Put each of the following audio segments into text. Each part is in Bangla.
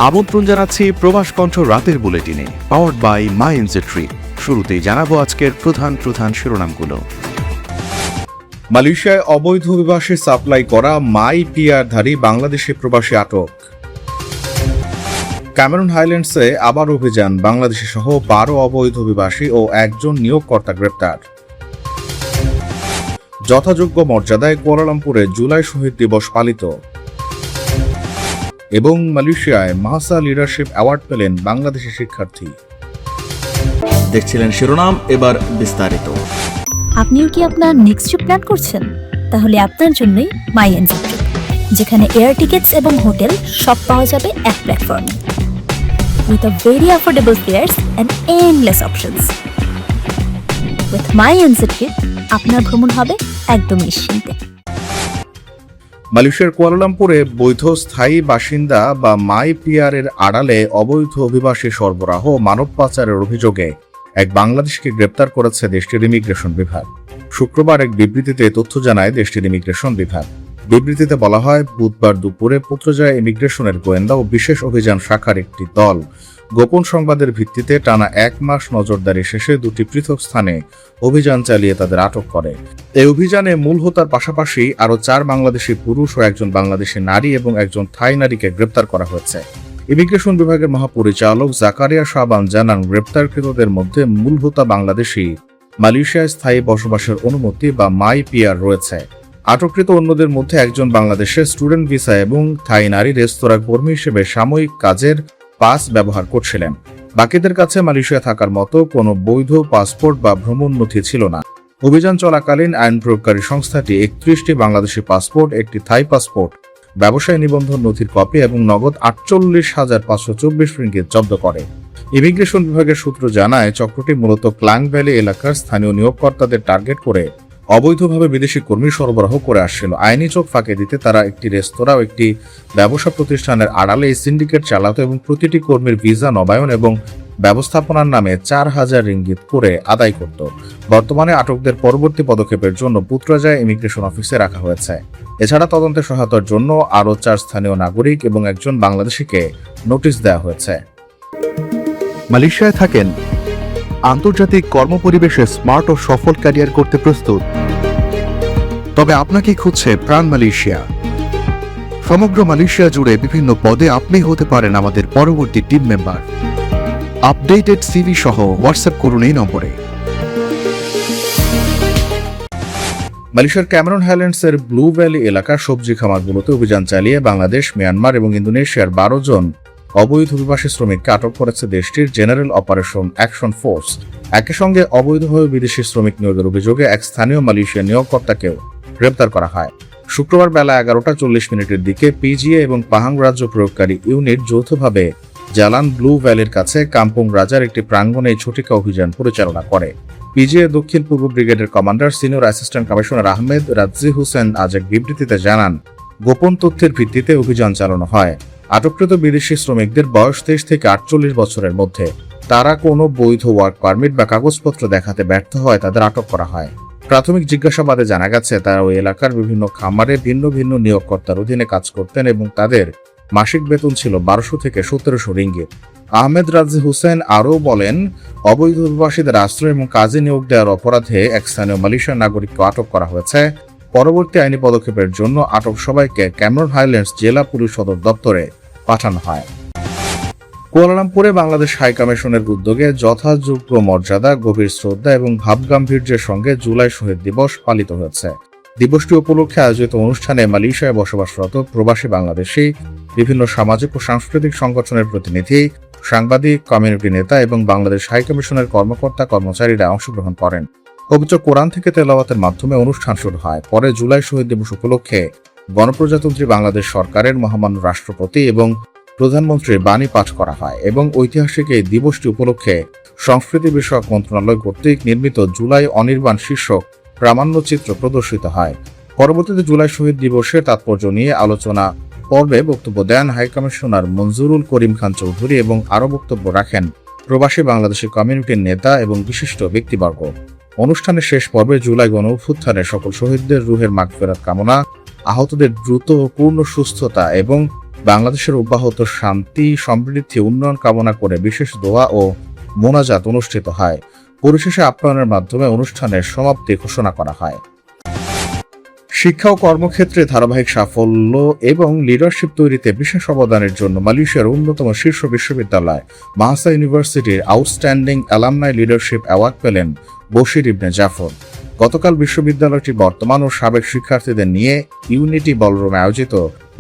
আমন্ত্রণ জানাচ্ছি প্রবাস কণ্ঠ রাতের বুলেটিনে, পাওয়ার্ড বাই মাই এনজেট্রি। শুরুতেই জানাবো আজকের প্রধান শিরোনামগুলো। মালয়েশিয়ায় অবৈধ অভিবাসী সাপ্লাই করা মাই পিআরধারী বাংলাদেশি প্রবাসী আটক। ক্যামেরন হাইল্যান্ডসে আবার অভিযান, বাংলাদেশি সহ 12 অবৈধ অভিবাসী ও একজন নিয়োগকর্তা গ্রেপ্তার। যথাযোগ্য মর্যাদায় কুয়ালালামপুরে জুলাই শহীদ দিবস পালিত। এবং মালয়েশিয়ায় মাহসা লিডারশিপ অ্যাওয়ার্ড পেলেন বাংলাদেশি শিক্ষার্থী। দেখছিলেন শিরোনাম, এবার বিস্তারিত। আপনিও কি আপনার নেক্সট ট্রিপ প্ল্যান করছেন? তাহলে আপনার জন্যই মাই এনজেট্রি, যেখানে এয়ার টিকেটস এবং হোটেল সব পাওয়া যাবে এক প্ল্যাটফর্মে, with a very affordable fares and endless options. With my এনজেট্রি আপনার ভ্রমণ হবে একদম নিশ্চিন্তে। মালয়েশিয়ার কুয়ালালামপুরে বৈধ স্থায়ী বাসিন্দা বা মাই পিআর এর আড়ালে অবৈধ অভিবাসী সরবরাহ মানব পাচারের অভিযোগে এক বাংলাদেশিকে গ্রেপ্তার করেছে দেশটির ইমিগ্রেশন বিভাগ। শুক্রবার এক বিবৃতিতে তথ্য জানায় দেশটির ইমিগ্রেশন বিভাগ। বিবৃতিতে বলা হয়, বুধবার দুপুরে পুত্রজয়া ইমিগ্রেশনের গোয়েন্দা ও বিশেষ অভিযান শাখার একটি দল গোপন সংবাদের ভিত্তিতে টানা 1 মাস নজরদারি শেষে 2টি পৃথক স্থানে অভিযান চালিয়ে তাদের আটক করে। এই অভিযানে মূল হোতার পাশাপাশি আরও 4 বাংলাদেশি পুরুষ ও একজন বাংলাদেশি নারী এবং একজন থাই নারীকে গ্রেপ্তার করা হয়েছে। ইমিগ্রেশন বিভাগের মহাপরিচালক জাকারিয়া শাবান জানান, গ্রেপ্তারকৃতদের মধ্যে মূল হোতা বাংলাদেশি মালয়েশিয়ায় স্থায়ী বসবাসের অনুমতি বা মাই পিআর রয়েছে। আটককৃত অন্যদের মধ্যে একজন বাংলাদেশের স্টুডেন্ট ভিসা এবং থাই নারী রেস্তোরাঁ কর্মী হিসেবে সাময়িক কাজের পাস ব্যবহার করছিলেন। বাকিদের কাছে মালয়েশিয়া থাকার মতো কোনো বৈধ পাসপোর্ট বা ভ্রমণ নথি ছিল না। অভিযান চলাকালীন আইন প্রয়োগকারী সংস্থাটি 31টি বাংলাদেশি পাসপোর্ট, একটি থাই পাসপোর্ট, ব্যবসায় নিবন্ধন নথির কপি এবং নগদ 48,524 রিঙ্গিত জব্দ করে। ইমিগ্রেশন বিভাগের সূত্র জানায়, চক্রটি মূলত ক্লাং ভ্যালি এলাকার স্থানীয় নিয়োগকর্তাদের টার্গেট করে অবৈধভাবে বিদেশি কর্মী সরবরাহ করে আসছিল। আইনি চোখ ফাঁকে দিতে তারা একটি রেস্তোরাঁ ও একটি ব্যবসা প্রতিষ্ঠানের আড়ালে এই সিন্ডিকেট চালাতো এবং প্রতিটি কর্মীর ভিসা নবায়ন এবং ব্যবস্থাপনার নামে 4,000 রিঙ্গিত করে আদায় করত। বর্তমানে আটকদের পরবর্তী পদক্ষেপের জন্য পুত্রজয়া ইমিগ্রেশন অফিসে রাখা হয়েছে। এছাড়া তদন্তে সহায়তার জন্য আরও 4 স্থানীয় নাগরিক এবং একজন বাংলাদেশিকে নোটিশ দেওয়া হয়েছে। মালয়েশিয়ায় থাকেন, আন্তর্জাতিক কর্মপরিবেশে স্মার্ট ও সফল ক্যারিয়ার করতে প্রস্তুত, তবে আপনাকে খুঁজছে প্রাণ মালয়েশিয়া। সমগ্র মালয়েশিয়া জুড়ে বিভিন্ন পদে আপনি হতে পারেন আমাদের পরবর্তী টিম মেম্বার। আপডেটেড সিভি সহ হোয়াটসঅ্যাপ করুন এই নম্বরে। মালয়েশিয়ার ক্যামেরন হাইল্যান্ডসের ব্লু ভ্যালি এলাকার সবজি খামারগুলোতে অভিযান চালিয়ে বাংলাদেশ, মিয়ানমার এবং ইন্দোনেশিয়ার 12 জন অবৈধ অভিবাসী শ্রমিককে আটক করেছে দেশটির জেনারেল অপারেশন অ্যাকশন ফোর্স। একই সঙ্গে অবৈধভাবে বিদেশি শ্রমিক নিয়োগের অভিযোগে এক স্থানীয় মালয়েশিয়ার নিয়োগকর্তাকেও গ্রেপ্তার করা হয়। শুক্রবার বেলা 11:40 দিকে পিজিএ এবং পাহাং রাজ্য প্রয়োগকারী ইউনিট যৌথভাবে জালান ব্লু ভ্যালির কাছে কাম্পুং রাজার একটি প্রাঙ্গণে এই ছুটিকা অভিযান পরিচালনা করে। পিজিএ দক্ষিণ পূর্ব ব্রিগেডের commander senior assistant commissioner Ahmed Razzi Hossain আজ এক বিবৃতিতে জানান, গোপন তথ্যের ভিত্তিতে অভিযান চালানো হয়। আটককৃত বিদেশি শ্রমিকদের বয়স 23 থেকে 48 বছরের মধ্যে। তারা কোনো বৈধ ওয়ার্ক পারমিট বা কাগজপত্র দেখাতে ব্যর্থ হয় তাদের আটক করা হয়। প্রাথমিক জিজ্ঞাসাবাদে জানা গেছে, তারা ওই এলাকার বিভিন্ন খামারে ভিন্ন ভিন্ন নিয়োগকর্তার অধীনে কাজ করতেন এবং তাদের মাসিক বেতন ছিল 1200 থেকে 1700 রিঙ্গিত। আহমেদ রাজি হোসেন আরও বলেন, অবৈধ অভিবাসীদের আশ্রয় এবং কাজে নিয়োগ দেওয়ার অপরাধে এক স্থানীয় মালয়েশিয়ার নাগরিককে আটক করা হয়েছে। পরবর্তী আইনি পদক্ষেপের জন্য আটক সবাইকে ক্যামেরন হাইল্যান্ডস জেলা পুলিশ সদর দপ্তরে পাঠানো হয়। কুয়ালালামপুরে বাংলাদেশ হাইকমিশনের উদ্যোগে যথাযোগ্য মর্যাদা, গভীর শ্রদ্ধা এবং ভাবগাম্ভীর্যের সঙ্গে জুলাই শহীদ দিবস পালিত হয়েছে। দিবসটি উপলক্ষে আয়োজিত অনুষ্ঠানে মালয়েশিয়ায় বসবাসরত প্রবাসী বাংলাদেশি, বিভিন্ন সামাজিক ও সাংস্কৃতিক সংগঠনের প্রতিনিধি, সাংবাদিক, কমিউনিটি নেতা এবং বাংলাদেশ হাইকমিশনের কর্মকর্তা কর্মচারীরা অংশগ্রহণ করেন। পবিত্র কোরআন থেকে তেলাওয়াতের মাধ্যমে অনুষ্ঠান শুরু হয়। পরে জুলাই শহীদ দিবস উপলক্ষে গণপ্রজাতন্ত্রী বাংলাদেশ সরকারের মহামান্য রাষ্ট্রপতি এবং প্রধানমন্ত্রীর বাণী পাঠ করা হয় এবং ঐতিহাসিক এই দিবসটি উপলক্ষে সংস্কৃতি বিষয়ক মন্ত্রণালয় কর্তৃক নির্মিত জুলাই অনির্বাণ শীর্ষক প্রামাণ্যচিত্র প্রদর্শিত হয়। পরবর্তীতে জুলাই শহীদ দিবসের তাৎপর্য নিয়ে আলোচনা পর্বে বক্তব্য দেন হাইকমিশনার মঞ্জুরুল করিম খান চৌধুরী এবং আরও বক্তব্য রাখেন প্রবাসী বাংলাদেশি কমিউনিটির নেতা এবং বিশিষ্ট ব্যক্তিবর্গ। অনুষ্ঠানের শেষ পর্বে জুলাই গণ অভ্যুত্থানে সকল শহীদদের রুহের মাগফিরাত কামনা, আহতদের দ্রুত ও পূর্ণ সুস্থতা এবং বাংলাদেশের অব্যাহত শান্তি, সমৃদ্ধি, উন্নয়ন কামনা করে বিশেষ দোয়া ও মোনাজাত অনুষ্ঠিত হয়। পরিশেষে আপ্যায়নের মাধ্যমে অনুষ্ঠানের সমাপ্তি ঘোষণা করা হয়। শিক্ষা ও কর্মক্ষেত্রে ধারাবাহিক সাফল্য এবং লিডারশিপ তৈরিতে বিশেষ অবদানের জন্য মালয়েশিয়ার অন্যতম শীর্ষ বিশ্ববিদ্যালয় মাহাসা ইউনিভার্সিটির আউটস্ট্যান্ডিং অ্যালামনাই লিডারশিপ অ্যাওয়ার্ড পেলেন বশির ইবনে জাফর। গতকাল বিশ্ববিদ্যালয়টি বর্তমান ও সাবেক শিক্ষার্থীদের নিয়ে ইউনিটি বলরুমে আয়োজিত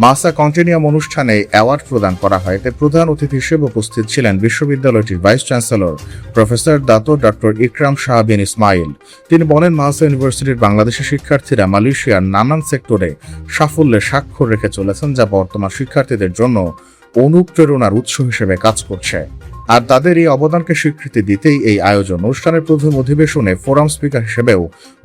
মাসা কন্টিনিয়াম অনুষ্ঠানে অ্যাওয়ার্ড প্রদান করা হয়। এতে প্রধান অতিথি হিসেবে উপস্থিত ছিলেন বিশ্ববিদ্যালয়টির ভাইস চ্যান্সেলর প্রফেসর ডক্টর ইকরাম শাহ বিন ইসমাইল। তিনি বলেন, মাসা ইউনিভার্সিটির বাংলাদেশের শিক্ষার্থীরা মালয়েশিয়ার নানান সেক্টরে সাফল্যের স্বাক্ষর রেখে চলেছেন, যা বর্তমান শিক্ষার্থীদের জন্য অনুপ্রেরণার উৎস হিসেবে কাজ করছে। আর তাদের এই অবদানকে স্বীকৃতি দিতেই এই আয়োজন। অনুষ্ঠানের প্রথম অধিবেশনে ফোরাম স্পিকার হিসেবেও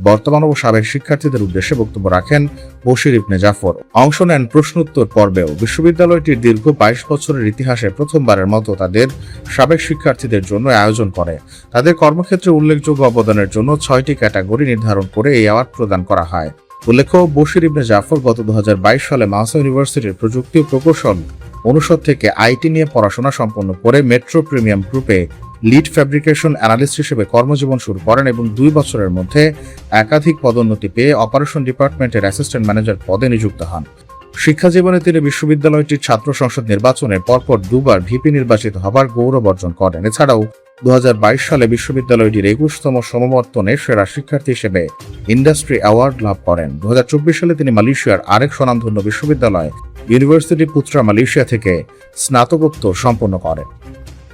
বর্তমান ও সাবেক শিক্ষার্থীদের উদ্দেশ্যে বক্তব্য রাখেন বশির ইবনে জাফর। অংশ নেন প্রশ্নোত্তর পর্বেও। বিশ্ববিদ্যালয়টির দীর্ঘ 22 বছরের ইতিহাসে প্রথমবারের মতো তাদের সাবেক শিক্ষার্থীদের জন্য আয়োজন করে। তাদের কর্মক্ষেত্রে উল্লেখযোগ্য অবদানের জন্য 6টি ক্যাটাগরি নির্ধারণ করে এই অ্যাওয়ার্ড প্রদান করা হয়। উল্লেখ্য, বশির ইবনে জাফর গত 2022 সালে মাহাসা ইউনিভার্সিটির প্রযুক্তি ও প্রকৌশল অনুষদ থেকে আইটি নিয়ে পড়াশোনা সম্পন্ন করে মেট্রো প্রিমিয়াম গ্রুপে লিড ফ্যাব্রিকেশন অ্যানালিস্ট হিসেবে কর্মজীবন শুরু করেন এবং 2 বছরের মধ্যে একাধিক পদোন্নতি পেয়ে অপারেশন ডিপার্টমেন্টের অ্যাসিস্ট্যান্ট ম্যানেজার পদে নিযুক্ত হন। শিক্ষা জীবনে তিনি বিশ্ববিদ্যালয়টির ছাত্র সংসদ নির্বাচনে পরপর 2বার ভিপি নির্বাচিত হবার গৌরব অর্জন করেন। এছাড়াও 2022 সালে বিশ্ববিদ্যালয়টির 21তম সমাবর্তনে সেরা শিক্ষার্থী হিসেবে ইন্ডাস্ট্রি অ্যাওয়ার্ড লাভ করেন। 2024 সালে তিনি মালয়েশিয়ার আরেক স্বনামধন্য বিশ্ববিদ্যালয় ইউনিভার্সিটি পুত্রা মালয়েশিয়া থেকে স্নাতকোত্তর সম্পন্ন করেন।